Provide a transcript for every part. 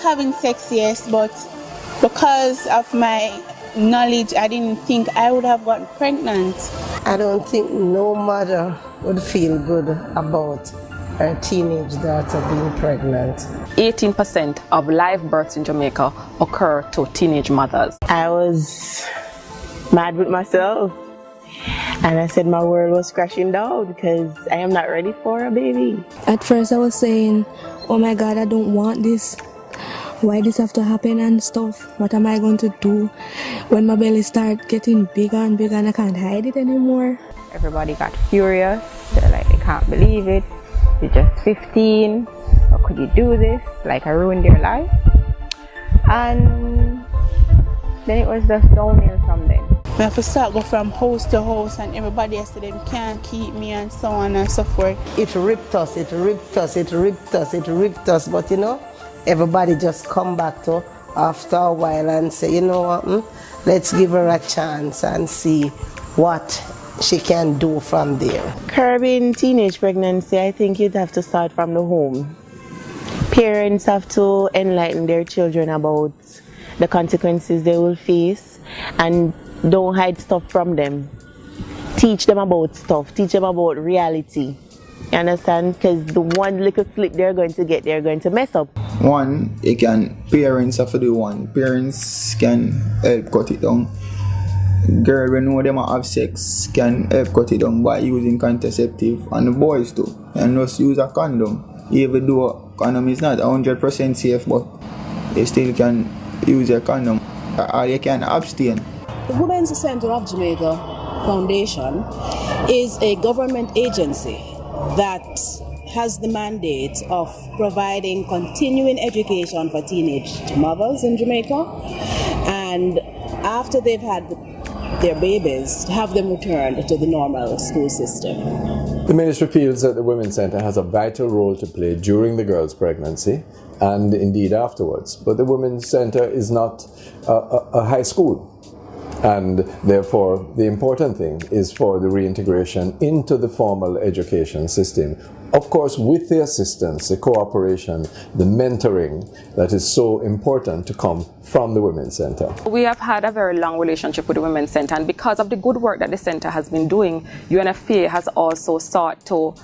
having sex, yes, but because of my knowledge, I didn't think I would have gotten pregnant. I don't think no mother would feel good about her teenage daughter being pregnant. 18% of live births in Jamaica occur to teenage mothers. I was mad with myself, and I said my world was crashing down because I am not ready for a baby. At first I was saying, oh my God, I don't want this. Why this have to happen and stuff? What am I going to do when my belly start getting bigger and bigger and I can't hide it anymore? Everybody got furious. They're like, they can't believe it. You're just 15. How could you do this? Like, I ruined your life. And then it was just downhill from then. I have to start go from house to house, and everybody else said they can't keep me, and so on and so forth. It ripped us, it ripped us, it ripped us, it ripped us, but you know, everybody just come back to after a while and say, you know what, let's give her a chance and see what she can do from there. Curbing teenage pregnancy, I think you'd have to start from the home. Parents have to enlighten their children about the consequences they will face and don't hide stuff from them. Teach them about stuff, teach them about reality. You understand? Because the one little slip they're going to get, they're going to mess up. One, parents have to do one. Parents can help cut it down. Girl, when know them have sex, can help cut it down by using contraceptive. And the boys too. And just use a condom. Even though condom is not 100% safe, but they still can use a condom. Or they can abstain. The Women's Center of Jamaica Foundation is a government agency that has the mandate of providing continuing education for teenage mothers in Jamaica, and after they've had their babies, to have them returned to the normal school system. The ministry feels that the Women's Centre has a vital role to play during the girl's pregnancy and indeed afterwards. But the Women's Centre is not a high school. And therefore, the important thing is for the reintegration into the formal education system. Of course, with the assistance, the cooperation, the mentoring that is so important to come from the Women's Centre. We have had a very long relationship with the Women's Centre, and because of the good work that the Centre has been doing, UNFPA has also sought to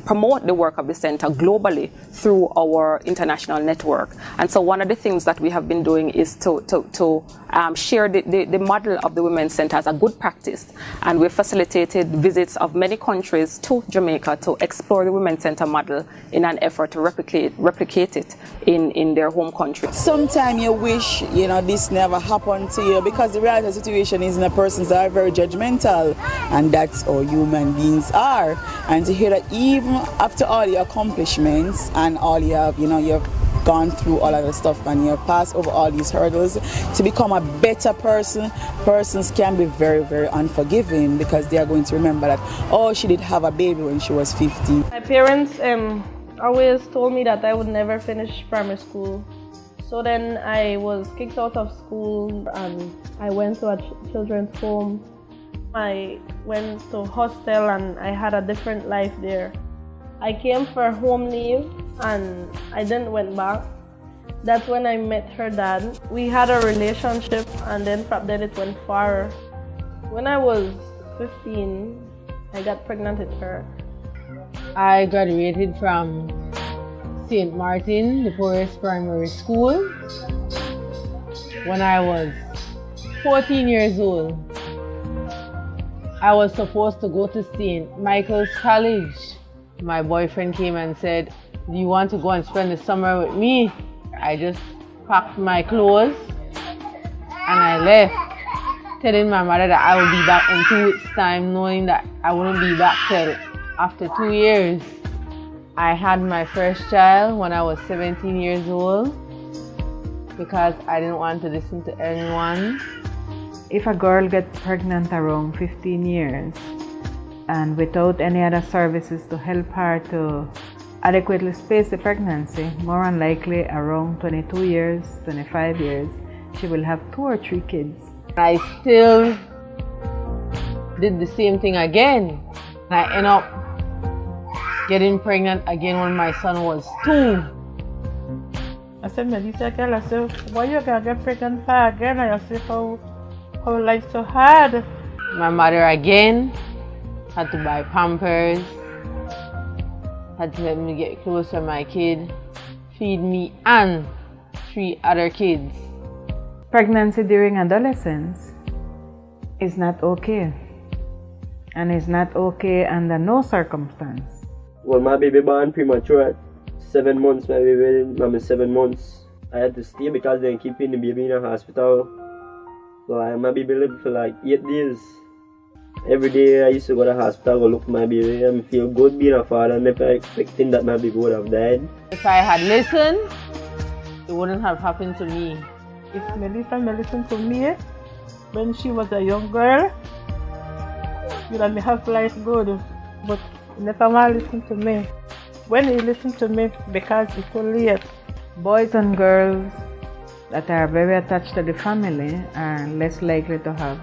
promote the work of the Centre globally through our international network. And so one of the things that we have been doing is to share the model of the Women's Centre as a good practice. And we've facilitated visits of many countries to Jamaica to explore the Women's Centre model in an effort to replicate it in their home country. Sometimes you wish, this never happened to you, because the reality of the situation is that persons are very judgmental, and that's how human beings are. And to hear that even after all your accomplishments and all you have, you've gone through all of the stuff and you've passed over all these hurdles, to become a better person, persons can be very, very unforgiving, because they are going to remember that, oh, she did have a baby when she was 15. My parents always told me that I would never finish primary school. So then I was kicked out of school and I went to a children's home. I went to hostel and I had a different life there. I came for home leave and I didn't went back. That's when I met her dad. We had a relationship, and then from then it went far. When I was 15, I got pregnant with her. I graduated from St. Martin, the poorest primary school, when I was 14 years old. I was supposed to go to St. Michael's College. My boyfriend came and said, "Do you want to go and spend the summer with me?" I just packed my clothes and I left, telling my mother that I would be back in 2 weeks' time, knowing that I wouldn't be back till after 2 years. I had my first child when I was 17 years old because I didn't want to listen to anyone. If a girl gets pregnant around 15 years and without any other services to help her to adequately space the pregnancy, more than likely around 22 years, 25 years, she will have 2 or 3 kids. I still did the same thing again. I ended up getting pregnant again when my son was 2. I said, Melissa, girl, I said, why you gonna get pregnant for again? I said, how life's so hard. My mother again had to buy Pampers, had to let me get close to my kid, feed me and 3 other kids. Pregnancy during adolescence is not okay, and is not okay under no circumstance. Well, my baby born premature at 7 months. My baby, I'm 7 months. I had to stay because they keeping the baby in a hospital. So my baby lived for like 8 days. Every day I used to go to the hospital, go look at my baby, and feel good being a father, and never expecting that my baby would have died. If I had listened, it wouldn't have happened to me. If Melissa listened to me when she was a young girl, you know, me have life good. But never want to listen to me. When he listened to me, because it's too late. Boys and girls that are very attached to the family are less likely to have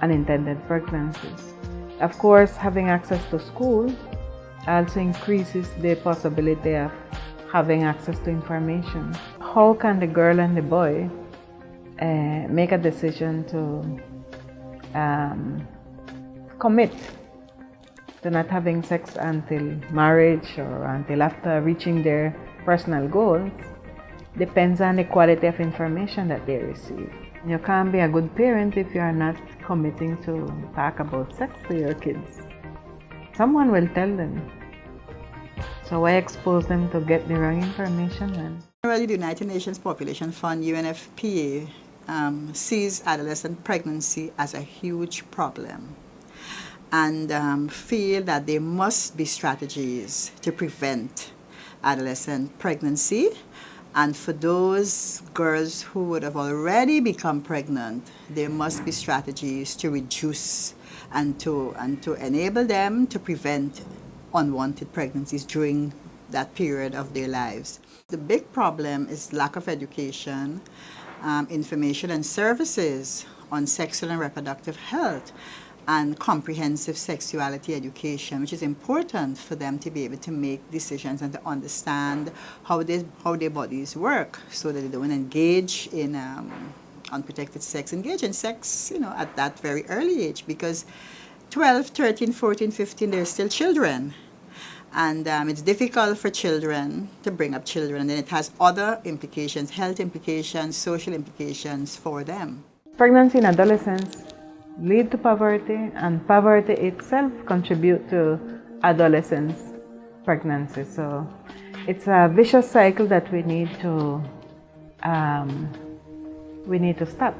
unintended pregnancies. Of course, having access to school also increases the possibility of having access to information. How can the girl and the boy make a decision to commit to not having sex until marriage or until after reaching their personal goals? Depends on the quality of information that they receive. You can't be a good parent if you are not committing to talk about sex to your kids. Someone will tell them. So why expose them to get the wrong information then? Generally, the United Nations Population Fund, UNFPA, sees adolescent pregnancy as a huge problem and feel that there must be strategies to prevent adolescent pregnancy. And for those girls who would have already become pregnant, there must be strategies to reduce and to enable them to prevent unwanted pregnancies during that period of their lives. The big problem is lack of education, information and services on sexual and reproductive health, and comprehensive sexuality education, which is important for them to be able to make decisions and to understand how their bodies work, so that they don't engage in unprotected sex, engage in sex, at that very early age, because 12, 13, 14, 15, they're still children. And it's difficult for children to bring up children, and then it has other implications, health implications, social implications for them. Pregnancy in adolescence lead to poverty, and poverty itself contribute to adolescence pregnancy. So it's a vicious cycle that we need to stop.